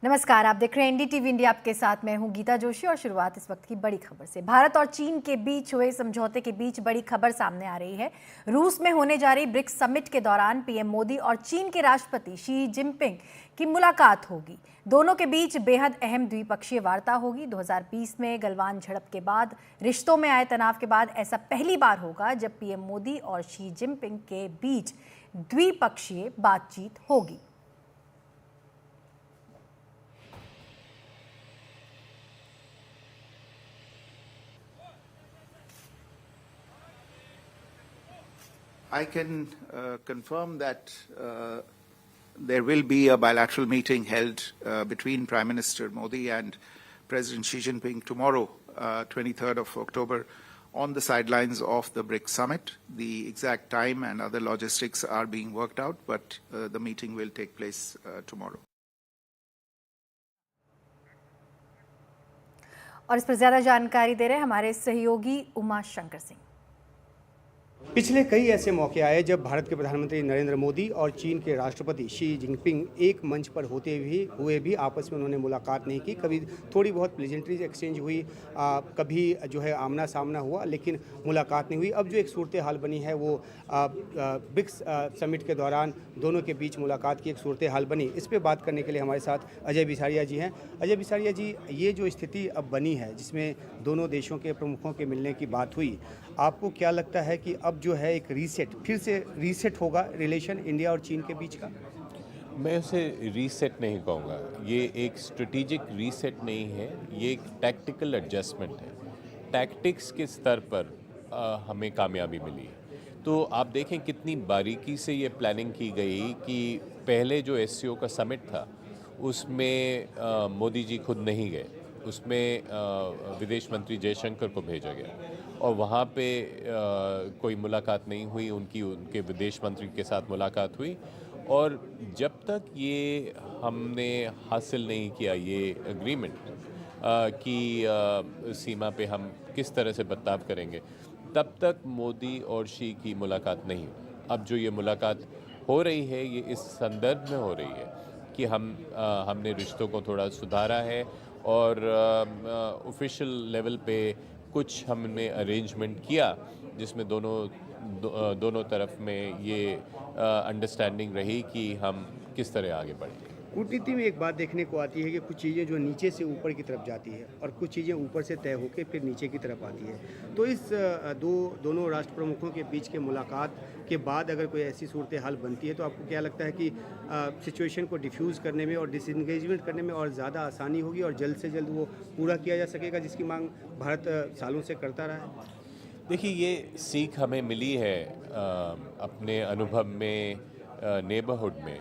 नमस्कार, आप देख रहे हैं एनडीटीवी इंडिया। आपके साथ मैं हूं गीता जोशी और शुरुआत इस वक्त की बड़ी खबर से। भारत और चीन के बीच हुए समझौते के बीच बड़ी खबर सामने आ रही है। रूस में होने जा रही ब्रिक्स समिट के दौरान पीएम मोदी और चीन के राष्ट्रपति शी जिनपिंग की मुलाकात होगी। दोनों के बीच बेहद अहम द्विपक्षीय वार्ता होगी। 2020 में गलवान झड़प के बाद रिश्तों में आए तनाव के बाद ऐसा पहली बार होगा जब पीएम मोदी और शी जिनपिंग के बीच द्विपक्षीय बातचीत होगी। I can confirm that there will be a bilateral meeting held between Prime Minister Modi and President Xi Jinping tomorrow, 23rd of October, on the sidelines of the BRICS summit. The exact time and other logistics are being worked out, but the meeting will take place tomorrow. और इस पर ज्यादा जानकारी दे रहे हैं हमारे सहयोगी उमा शंकर सिंह। पिछले कई ऐसे मौके आए जब भारत के प्रधानमंत्री नरेंद्र मोदी और चीन के राष्ट्रपति शी जिनपिंग एक मंच पर होते हुए भी आपस में उन्होंने मुलाकात नहीं की। कभी थोड़ी बहुत प्लेजेंट्रीज एक्सचेंज हुई, कभी जो है आमना सामना हुआ, लेकिन मुलाकात नहीं हुई। अब जो एक सूरत हाल बनी है वो ब्रिक्स समिट के दौरान दोनों के बीच मुलाकात की एक सूरत हाल बनी। इस पर बात करने के लिए हमारे साथ अजय बिसारिया जी हैं। अजय बिसारिया जी, ये जो स्थिति अब बनी है जिसमें दोनों देशों के प्रमुखों के मिलने की बात हुई, आपको क्या लगता है कि अब जो है एक फिर से रीसेट होगा रिलेशन इंडिया और चीन के बीच का? मैं उसे रीसेट नहीं कहूँगा। ये एक स्ट्रेटेजिक रीसेट नहीं है, ये एक टैक्टिकल एडजस्टमेंट है। टैक्टिक्स के स्तर पर हमें कामयाबी मिली है। तो आप देखें कितनी बारीकी से ये प्लानिंग की गई कि पहले जो एससीओ का समिट था उसमें मोदी जी खुद नहीं गए, उसमें विदेश मंत्री जयशंकर को भेजा गया और वहाँ पे कोई मुलाकात नहीं हुई। उनके विदेश मंत्री के साथ मुलाकात हुई और जब तक ये हमने हासिल नहीं किया ये एग्रीमेंट कि सीमा पे हम किस तरह से बर्ताव करेंगे, तब तक मोदी और शी की मुलाकात नहीं हुई। अब जो ये मुलाकात हो रही है ये इस संदर्भ में हो रही है कि हमने रिश्तों को थोड़ा सुधारा है और ऑफिशियल लेवल पे कुछ हमने अरेंजमेंट किया जिसमें दोनों तरफ में ये अंडरस्टैंडिंग रही कि हम किस तरह आगे बढ़ेंगे। कूटनीति में एक बात देखने को आती है कि कुछ चीज़ें जो नीचे से ऊपर की तरफ जाती है और कुछ चीज़ें ऊपर से तय होकर फिर नीचे की तरफ आती है। तो इस दोनों राष्ट्र प्रमुखों के बीच के मुलाकात के बाद अगर कोई ऐसी सूरत हाल बनती है तो आपको क्या लगता है कि सिचुएशन को डिफ्यूज़ करने में और डिसएंगेजमेंट करने में और ज़्यादा आसानी होगी और जल्द से जल्द वो पूरा किया जा सकेगा जिसकी मांग भारत सालों से करता रहा है? देखिए, ये सीख हमें मिली है अपने अनुभव में नेबरहुड में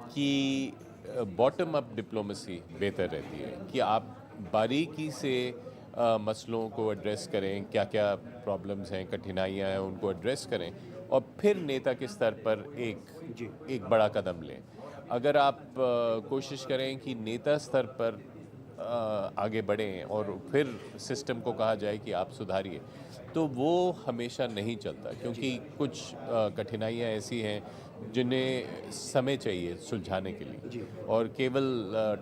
कि बॉटम अप डिप्लोमेसी बेहतर रहती है कि आप बारीकी से मसलों को एड्रेस करें, क्या क्या प्रॉब्लम्स हैं, कठिनाइयाँ हैं, उनको एड्रेस करें और फिर नेता के स्तर पर एक बड़ा कदम लें। अगर आप कोशिश करें कि नेता स्तर पर आगे बढ़ें और फिर सिस्टम को कहा जाए कि आप सुधारिए, तो वो हमेशा नहीं चलता क्योंकि कुछ कठिनाइयाँ ऐसी हैं जिन्हें समय चाहिए सुलझाने के लिए और केवल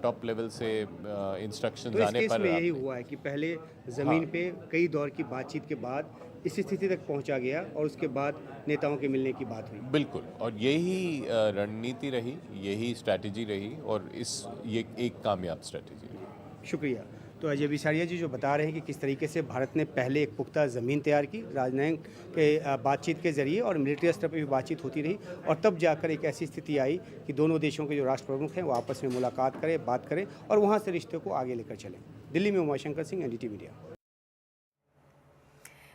टॉप लेवल से इंस्ट्रक्शंस आने पर यही हुआ है कि पहले ज़मीन पे कई दौर की बातचीत के बाद इस स्थिति तक पहुंचा गया और उसके बाद नेताओं के मिलने की बात हुई। बिल्कुल, और यही रणनीति रही, यही स्ट्रैटेजी रही और ये एक कामयाब स्ट्रैटेजी रही। शुक्रिया। तो अजय बिसारिया जी जो बता रहे हैं कि किस तरीके से भारत ने पहले एक पुख्ता ज़मीन तैयार की राजनयिक के बातचीत के जरिए और मिलिट्री स्तर पर भी बातचीत होती रही और तब जाकर एक ऐसी स्थिति आई कि दोनों देशों के जो राष्ट्र प्रमुख हैं वो आपस में मुलाकात करें, बात करें और वहाँ से रिश्ते को आगे लेकर चलें। दिल्ली में उमा शंकर सिंह, एनडीटीवी मीडिया।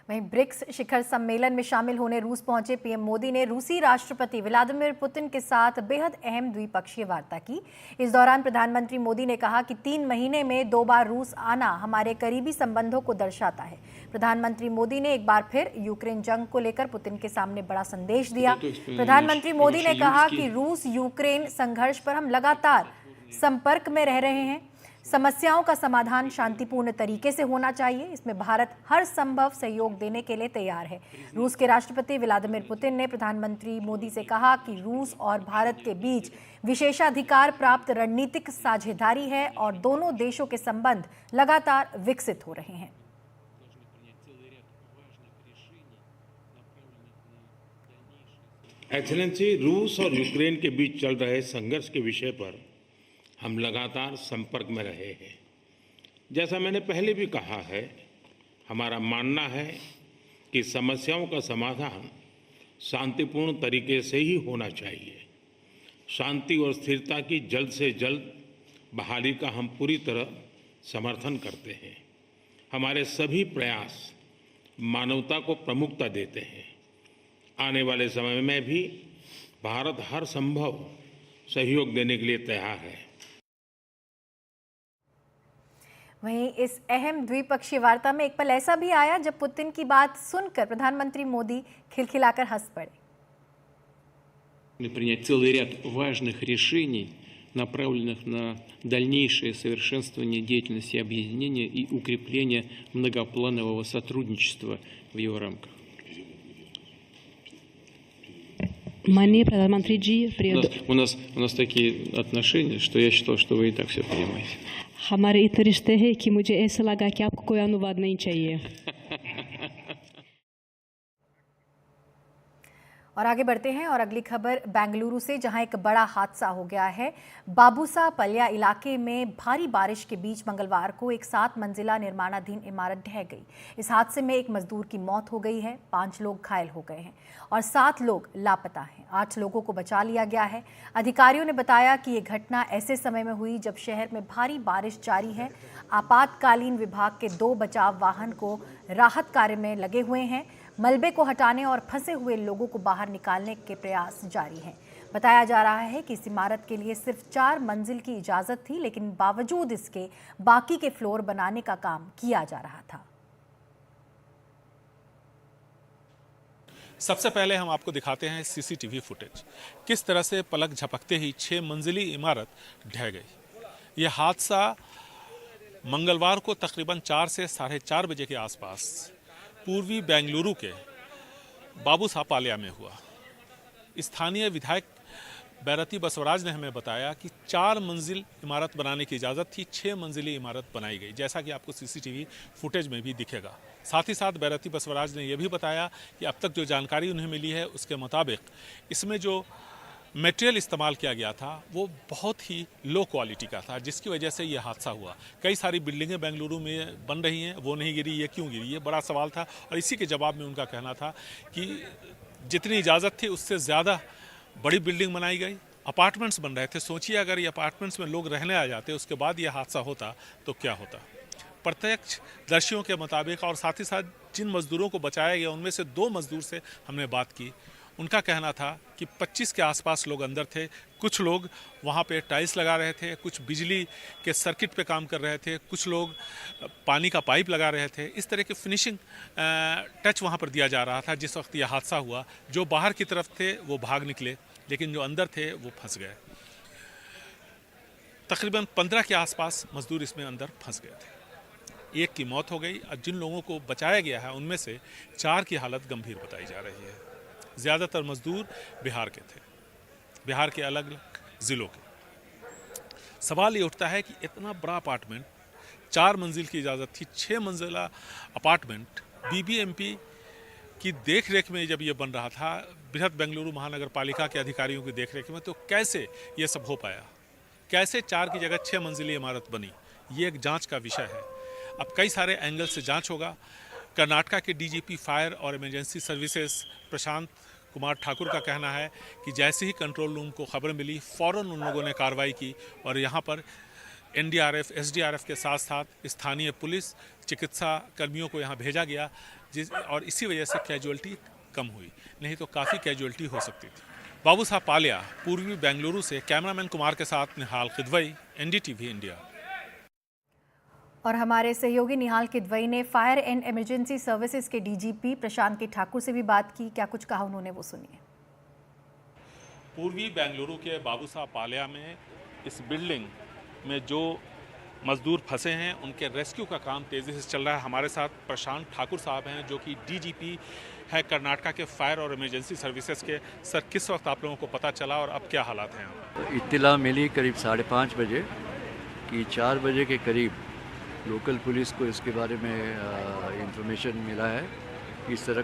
वहीं ब्रिक्स शिखर सम्मेलन में शामिल होने रूस पहुंचे पीएम मोदी ने रूसी राष्ट्रपति व्लादिमीर पुतिन के साथ बेहद अहम द्विपक्षीय वार्ता की। इस दौरान प्रधानमंत्री मोदी ने कहा कि 3 महीने में 2 बार रूस आना हमारे करीबी संबंधों को दर्शाता है। प्रधानमंत्री मोदी ने एक बार फिर यूक्रेन जंग को लेकर पुतिन के सामने बड़ा संदेश दिया। प्रधानमंत्री मोदी ने कहा कि रूस यूक्रेन संघर्ष पर हम लगातार संपर्क में रह रहे हैं। समस्याओं का समाधान शांतिपूर्ण तरीके से होना चाहिए। इसमें भारत हर संभव सहयोग देने के लिए तैयार है। रूस के राष्ट्रपति व्लादिमीर पुतिन ने प्रधानमंत्री मोदी से कहा कि रूस और भारत के बीच विशेषाधिकार प्राप्त रणनीतिक साझेदारी है और दोनों देशों के संबंध लगातार विकसित हो रहे हैं। एक्सेलेंसी, रूस और यूक्रेन के बीच चल रहे संघर्ष के विषय पर हम लगातार संपर्क में रहे हैं। जैसा मैंने पहले भी कहा है, हमारा मानना है कि समस्याओं का समाधान शांतिपूर्ण तरीके से ही होना चाहिए। शांति और स्थिरता की जल्द से जल्द बहाली का हम पूरी तरह समर्थन करते हैं। हमारे सभी प्रयास मानवता को प्रमुखता देते हैं। आने वाले समय में भी भारत हर संभव सहयोग देने के लिए तैयार है। वहीं इस अहम द्विपक्षीय वार्ता में एक पल ऐसा भी आया जब पुतिन की बात सुनकर प्रधानमंत्री मोदी खिलखिलाकर हंस पड़े। Принять целый ряд важных решений, направленных на дальнейшее совершенствование деятельности объединения и укрепление многопланового сотрудничества в его рамках. माननीय प्रधानमंत्री जी, У нас такие отношения, что я считал, что вы и так все понимаете. हमारे इतने रिश्ते हैं कि मुझे ऐसा लगा कि आपको कोई अनुवाद नहीं चाहिए। और आगे बढ़ते हैं और अगली खबर बेंगलुरु से, जहां एक बड़ा हादसा हो गया है। बाबूसा पल्या इलाके में भारी बारिश के बीच मंगलवार को एक 7 मंजिला निर्माणाधीन इमारत ढह गई। इस हादसे में एक मजदूर की मौत हो गई है, 5 लोग घायल हो गए हैं और 7 लोग लापता हैं। 8 लोगों को बचा लिया गया है। अधिकारियों ने बताया कि ये घटना ऐसे समय में हुई जब शहर में भारी बारिश जारी है। आपातकालीन विभाग के 2 बचाव वाहन को राहत कार्य में लगे हुए हैं। मलबे को हटाने और फंसे हुए लोगों को बाहर निकालने के प्रयास जारी हैं। बताया जा रहा है कि इस इमारत के लिए सिर्फ 4 मंजिल की इजाजत थी, लेकिन बावजूद इसके बाकी के फ्लोर बनाने का काम किया जा रहा था। सबसे पहले हम आपको दिखाते हैं सीसीटीवी फुटेज। किस तरह से पलक झपकते ही 6 मंजिली इमारत ढह गई। यह हादसा मंगलवार को तकरीबन 4 से 4:30 बजे के आसपास पूर्वी बेंगलुरु के बाबूसापाल्या में हुआ। स्थानीय विधायक बैरती बसवराज ने हमें बताया कि 4 मंजिल इमारत बनाने की इजाज़त थी, 6 मंजिली इमारत बनाई गई, जैसा कि आपको सीसीटीवी फुटेज में भी दिखेगा। साथ ही साथ बैरती बसवराज ने यह भी बताया कि अब तक जो जानकारी उन्हें मिली है उसके मुताबिक इसमें जो मटेरियल इस्तेमाल किया गया था वो बहुत ही लो क्वालिटी का था, जिसकी वजह से ये हादसा हुआ। कई सारी बिल्डिंगें बेंगलुरु में बन रही हैं, वो नहीं गिरी, ये क्यों गिरी, ये बड़ा सवाल था। और इसी के जवाब में उनका कहना था कि जितनी इजाज़त थी उससे ज़्यादा बड़ी बिल्डिंग बनाई गई, अपार्टमेंट्स बन रहे थे। सोचिए अगर ये अपार्टमेंट्स में लोग रहने आ जाते उसके बाद ये हादसा होता तो क्या होता। प्रत्यक्षदर्शियों के मुताबिक और साथ ही साथ जिन मज़दूरों को बचाया गया उनमें से 2 मज़दूर से हमने बात की। उनका कहना था कि 25 के आसपास लोग अंदर थे। कुछ लोग वहाँ पे टाइल्स लगा रहे थे, कुछ बिजली के सर्किट पे काम कर रहे थे, कुछ लोग पानी का पाइप लगा रहे थे। इस तरह के फिनिशिंग टच वहाँ पर दिया जा रहा था जिस वक्त यह हादसा हुआ। जो बाहर की तरफ थे वो भाग निकले, लेकिन जो अंदर थे वो फंस गए। तकरीबन 15 के आसपास मजदूर इसमें अंदर फंस गए थे। 1 की मौत हो गई और जिन लोगों को बचाया गया है उनमें से 4 की हालत गंभीर बताई जा रही है। ज़्यादातर मजदूर बिहार के थे, बिहार के अलग अलग ज़िलों के। सवाल ये उठता है कि इतना बड़ा अपार्टमेंट, 4 मंजिल की इजाज़त थी, 6 मंजिला अपार्टमेंट बीबीएमपी की देख रेख में जब ये बन रहा था, बृहद बेंगलुरु महानगर पालिका के अधिकारियों की देख रेख में, तो कैसे ये सब हो पाया? कैसे 4 की जगह 6 मंजिली इमारत बनी? ये एक जांच का विषय है। अब कई सारे एंगल से जांच होगा। कर्नाटका के डीजीपी फायर और इमरजेंसी सर्विसेज प्रशांत कुमार ठाकुर का कहना है कि जैसे ही कंट्रोल रूम को खबर मिली फ़ौरन उन लोगों ने कार्रवाई की और यहाँ पर एनडीआरएफ, एसडीआरएफ के साथ साथ स्थानीय पुलिस, चिकित्सा कर्मियों को यहाँ भेजा गया, और इसी वजह से कैजुअल्टी कम हुई, नहीं तो काफ़ी कैजुअल्टी हो सकती थी। बाबूसापाल्या, पूर्वी बेंगलुरु से कैमरामैन कुमार के साथ निहाल किदवई, एनडीटीवी इंडिया। और हमारे सहयोगी निहाल किदवई ने फायर एंड इमरजेंसी सर्विसेज के डीजीपी प्रशांत के ठाकुर से भी बात की। क्या कुछ कहा उन्होंने, वो सुनिए। पूर्वी बेंगलुरु के बाबूसापाल्या में इस बिल्डिंग में जो मजदूर फंसे हैं उनके रेस्क्यू का काम तेज़ी से चल रहा है। हमारे साथ प्रशांत ठाकुर साहब हैं जो कि डीजीपी है कर्नाटका के फायर और इमरजेंसी सर्विसेज के। सर, किस वक्त आप लोगों को पता चला और अब क्या हालात हैं यहाँ? इत्तला मिली करीब 5:30 बजे कि 4 बजे के करीब लोकल पुलिस को इसके बारे में इंफॉर्मेशन मिला है कि इस तरह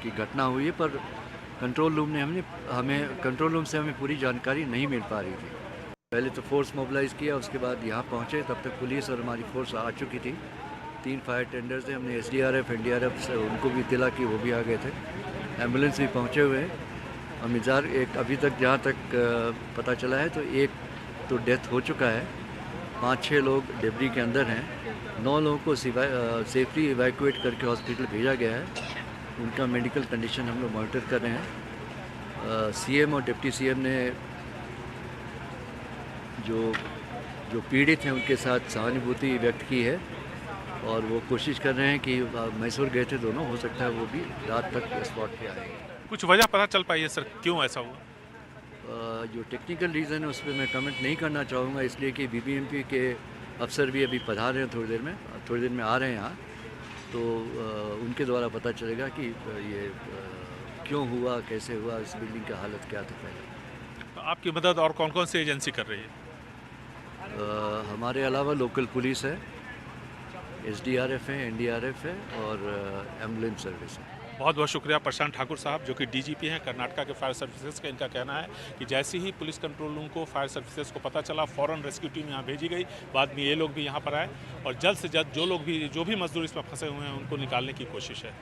की घटना हुई है, पर कंट्रोल रूम ने कंट्रोल रूम से हमें पूरी जानकारी नहीं मिल पा रही थी। पहले तो फोर्स मोबिलाइज़ किया, उसके बाद यहाँ पहुँचे, तब तक पुलिस और हमारी फोर्स आ चुकी थी। 3 फायर टेंडर्स थे, हमने SDRF NDRF से उनको भी इत्तला की, वो भी आ गए थे। एम्बुलेंस भी पहुँचे हुए हैं। हम एक अभी तक जहाँ तक पता चला है तो एक तो डेथ हो चुका है, 5-6 लोग डेब्री के अंदर हैं, 9 लोगों को सेफली इवैक्यूएट करके हॉस्पिटल भेजा गया है। उनका मेडिकल कंडीशन हम लोग मॉनिटर कर रहे हैं। CM और डिप्टी CM ने जो पीड़ित हैं उनके साथ सहानुभूति व्यक्त की है और वो कोशिश कर रहे हैं कि मैसूर गए थे दोनों, हो सकता है वो भी रात तक स्पॉट पे आएंगे। कुछ वजह पता चल पाई है सर, क्यों ऐसा हुआ? जो टेक्निकल रीज़न है उस पर मैं कमेंट नहीं करना चाहूँगा, इसलिए कि BBMP के अफसर भी अभी पधार रहे हैं, थोड़ी देर में आ रहे हैं यहाँ, तो उनके द्वारा पता चलेगा कि ये क्यों हुआ, कैसे हुआ, इस बिल्डिंग का हालत क्या था पहले। तो आपकी मदद और कौन कौन सी एजेंसी कर रही है? हमारे अलावा लोकल पुलिस है, SDRF है, NDRF है और एम्बुलेंस सर्विस है। बहुत बहुत शुक्रिया प्रशांत ठाकुर साहब जो कि डीजीपी हैं कर्नाटका के फायर सर्विसेज का। इनका कहना है कि जैसे ही पुलिस कंट्रोल रूम को फायर सर्विसेज को पता चला, फ़ौरन रेस्क्यू टीम यहाँ भेजी गई। बाद में ये लोग भी यहाँ पर आए और जल्द से जल्द जो भी मजदूर इसमें फंसे हुए हैं उनको निकालने की कोशिश है।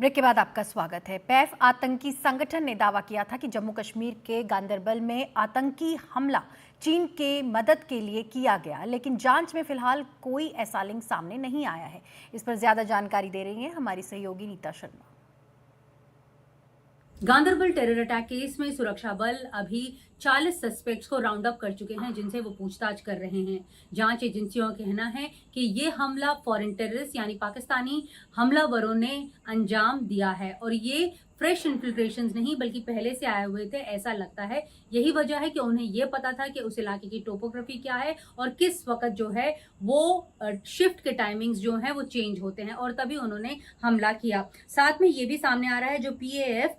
ब्रेक के बाद आपका स्वागत है। पैफ आतंकी संगठन ने दावा किया था कि जम्मू कश्मीर के गांदरबल में आतंकी हमला चीन के मदद के लिए किया गया, लेकिन जांच में फिलहाल कोई ऐसा लिंक सामने नहीं आया है। इस पर ज्यादा जानकारी दे रही है हमारी सहयोगी Nita Sharma. Ganderbal terror attack case में सुरक्षा बल अभी 40 सस्पेक्ट्स को राउंड अप कर चुके हैं, जिनसे वो पूछताछ कर रहे हैं। जांच एजेंसियों का कहना है कि ये हमला फॉरेन टेररिस्ट यानी पाकिस्तानी हमलावरों ने अंजाम दिया है और ये फ्रेश इन्फिल्ट्रेशंस नहीं बल्कि पहले से आए हुए थे, ऐसा लगता है। यही वजह है कि उन्हें ये पता था कि उस इलाके की टोपोग्राफी क्या है और किस वक्त जो है वो शिफ्ट के टाइमिंग्स जो हैं वो चेंज होते हैं, और तभी उन्होंने हमला किया। साथ में ये भी सामने आ रहा है जो PAF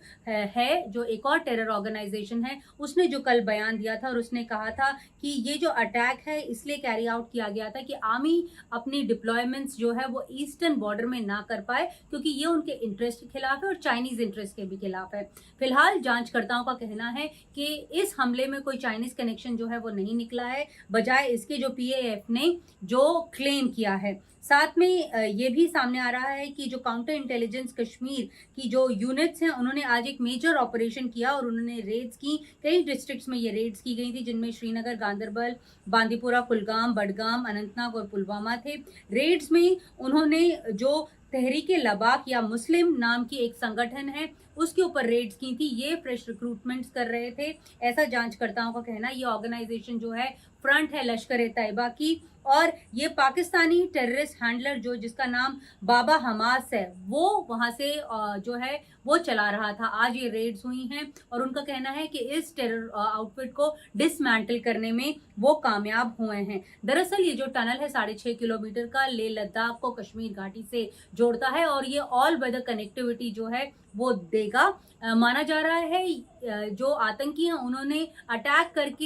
है, जो एक और टेरर ऑर्गेनाइजेशन है, उसने जो कल बयान दिया था और उसने कहा था कि ये जो अटैक है इसलिए कैरी आउट किया गया था कि आर्मी अपनी डिप्लॉयमेंट्स जो है वो ईस्टर्न बॉर्डर में ना कर पाए, क्योंकि ये उनके इंटरेस्ट के खिलाफ है और चाइनीज इंटरेस्ट के भी खिलाफ है। फिलहाल जांचकर्ताओं का कहना है कि इस हमले में कोई चाइनीज कनेक्शन जो है वो नहीं निकला है, बजाय इसके जो PAF ने जो क्लेम किया है। साथ में ये भी सामने आ रहा है कि जो काउंटर इंटेलिजेंस कश्मीर की जो यूनिट्स हैं उन्होंने आज एक मेजर ऑपरेशन किया और उन्होंने रेड्स की। कई डिस्ट्रिक्ट्स में ये रेड्स की गई थी, जिनमें श्रीनगर, गांदरबल, बांदीपुरा, कुलगाम, बडगाम, अनंतनाग और पुलवामा थे। रेड्स में उन्होंने जो तहरीके लबाक या मुस्लिम नाम की एक संगठन है उसके ऊपर रेड्स की थी। ये फ्रेश रिक्रूटमेंट्स कर रहे थे, ऐसा जांचकर्ताओं का कहना। ये ऑर्गेनाइजेशन जो है फ्रंट है लश्कर तैयबा की, और ये पाकिस्तानी टेररिस्ट हैंडलर जिसका नाम बाबा हमास है, वो वहां से जो है वो चला रहा था। आज ये रेड्स हुई हैं और उनका कहना है कि इस टेरर आउटफिट को डिसमेंटल करने में वो कामयाब हुए हैं। दरअसल ये जो टनल है 6.5 किलोमीटर का, लेह लद्दाख को कश्मीर घाटी से जोड़ता है और ये ऑल वेदर कनेक्टिविटी जो है वो देगा। माना जा रहा है जो आतंकी हैं उन्होंने अटैक करके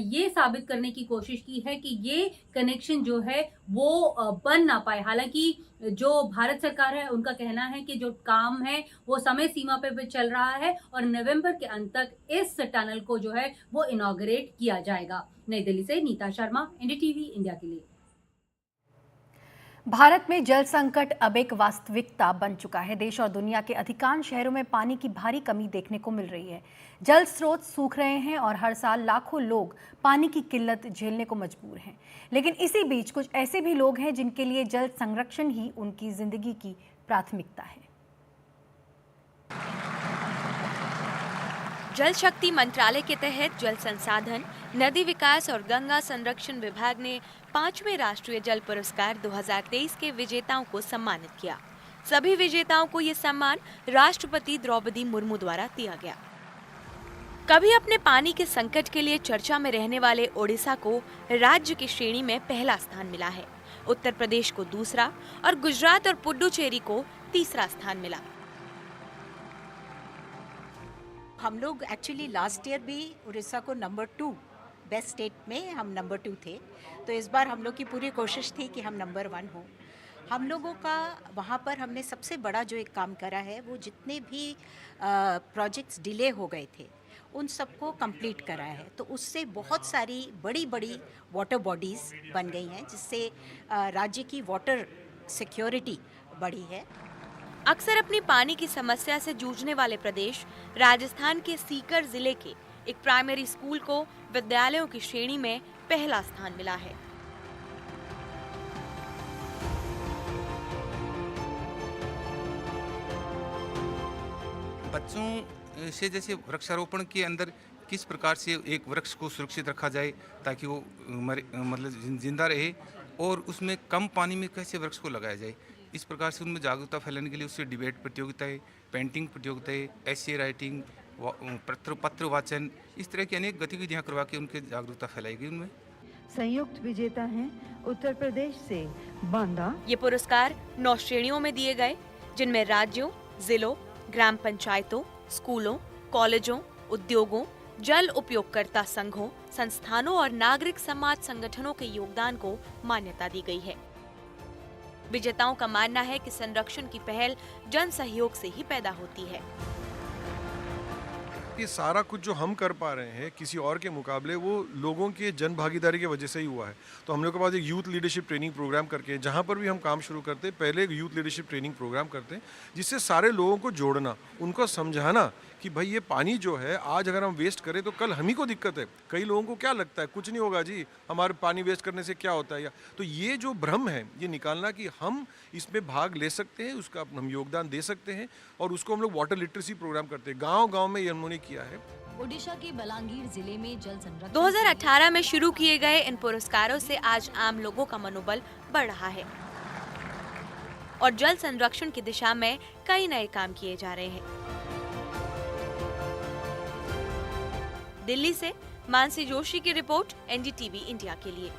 ये साबित करने की कोशिश की है कि ये कनेक्शन जो है वो बन ना पाए। हालांकि जो भारत सरकार है उनका कहना है कि जो काम है वो समय सीमा पे चल रहा है और नवंबर के अंत तक इस टनल को जो है वो इनॉग्रेट किया जाएगा। नई दिल्ली से नीता शर्मा, NDTV इंडिया के लिए। भारत में जल संकट अब एक वास्तविकता बन चुका है। देश और दुनिया के अधिकांश शहरों में पानी की भारी कमी देखने को मिल रही है। जल स्रोत सूख रहे हैं और हर साल लाखों लोग पानी की किल्लत झेलने को मजबूर हैं। लेकिन इसी बीच कुछ ऐसे भी लोग हैं जिनके लिए जल संरक्षण ही उनकी जिंदगी की प्राथमिकता है। जल शक्ति मंत्रालय के तहत जल संसाधन, नदी विकास और गंगा संरक्षण विभाग ने 5वें राष्ट्रीय जल पुरस्कार 2023 के विजेताओं को सम्मानित किया। सभी विजेताओं को ये सम्मान राष्ट्रपति द्रौपदी मुर्मू द्वारा दिया गया। कभी अपने पानी के संकट के लिए चर्चा में रहने वाले ओडिशा को राज्य की श्रेणी में पहला स्थान मिला है। उत्तर प्रदेश को दूसरा और गुजरात और पुडुचेरी को तीसरा स्थान मिला। हम लोग एक्चुअली लास्ट ईयर भी उड़ीसा को नंबर 2 बेस्ट स्टेट में हम नंबर 2 थे, तो इस बार हम लोग की पूरी कोशिश थी कि हम नंबर 1 हो। हम लोगों का वहाँ पर हमने सबसे बड़ा जो एक काम करा है वो जितने भी प्रोजेक्ट्स डिले हो गए थे उन सबको कंप्लीट करा है, तो उससे बहुत सारी बड़ी बड़ी वाटर बॉडीज़ बन गई हैं जिससे राज्य की वाटर सिक्योरिटी बढ़ी है। अक्सर अपनी पानी की समस्या से जूझने वाले प्रदेश राजस्थान के सीकर जिले के एक प्राइमरी स्कूल को विद्यालयों की श्रेणी में पहला स्थान मिला है। बच्चों से जैसे वृक्षारोपण के अंदर किस प्रकार से एक वृक्ष को सुरक्षित रखा जाए ताकि वो मतलब जिंदा रहे, और उसमें कम पानी में कैसे वृक्ष को लगाया जाए, इस प्रकार से उनमें जागरूकता फैलाने के लिए उससे डिबेट प्रतियोगिताएं, पेंटिंग प्रतियोगिताएं, एसे राइटिंग, पत्र वाचन, इस तरह की अनेक गतिविधियां करवा के उनके जागरूकता फैलाई गई। उनमें संयुक्त विजेता हैं उत्तर प्रदेश से बांदा। ये पुरस्कार 9 श्रेणियों में दिए गए, जिनमें राज्यों, जिलों, ग्राम पंचायतों, स्कूलों, कॉलेजों, उद्योगों, जल उपयोगकर्ता संघों, संस्थानों और नागरिक समाज संगठनों के योगदान को मान्यता दी गई है। विजेताओं का मानना है कि संरक्षण की पहल जन सहयोग से ही पैदा होती है। ये सारा कुछ जो हम कर पा रहे हैं किसी और के मुकाबले वो लोगों के जन भागीदारी की वजह से ही हुआ है। तो हम लोग के पास एक यूथ लीडरशिप ट्रेनिंग प्रोग्राम करके, जहाँ पर भी हम काम शुरू करते हैं पहले एक यूथ लीडरशिप ट्रेनिंग प्रोग्राम करते हैं, जिससे सारे लोगों को जोड़ना, उनको समझाना कि भाई ये पानी जो है आज अगर हम वेस्ट करें तो कल हम ही को दिक्कत है। कई लोगों को क्या लगता है कुछ नहीं होगा जी, हमारे पानी वेस्ट करने से क्या होता है, या तो ये जो भ्रम है ये निकालना कि हम इसमें भाग ले सकते हैं, उसका हम योगदान दे सकते हैं, और उसको हम लोग वाटर लिटरेसी प्रोग्राम करते हैं। गाँव-गाँव में ये हमने किया है। ओडिशा के बलांगीर जिले में जल संरक्षण 2018 में शुरू किए गए इन पुरस्कारों से आज आम लोगों का मनोबल बढ़ रहा है और जल संरक्षण की दिशा में कई नए काम किए जा रहे हैं। दिल्ली से मानसी जोशी की रिपोर्ट, एनडीटीवी इंडिया के लिए।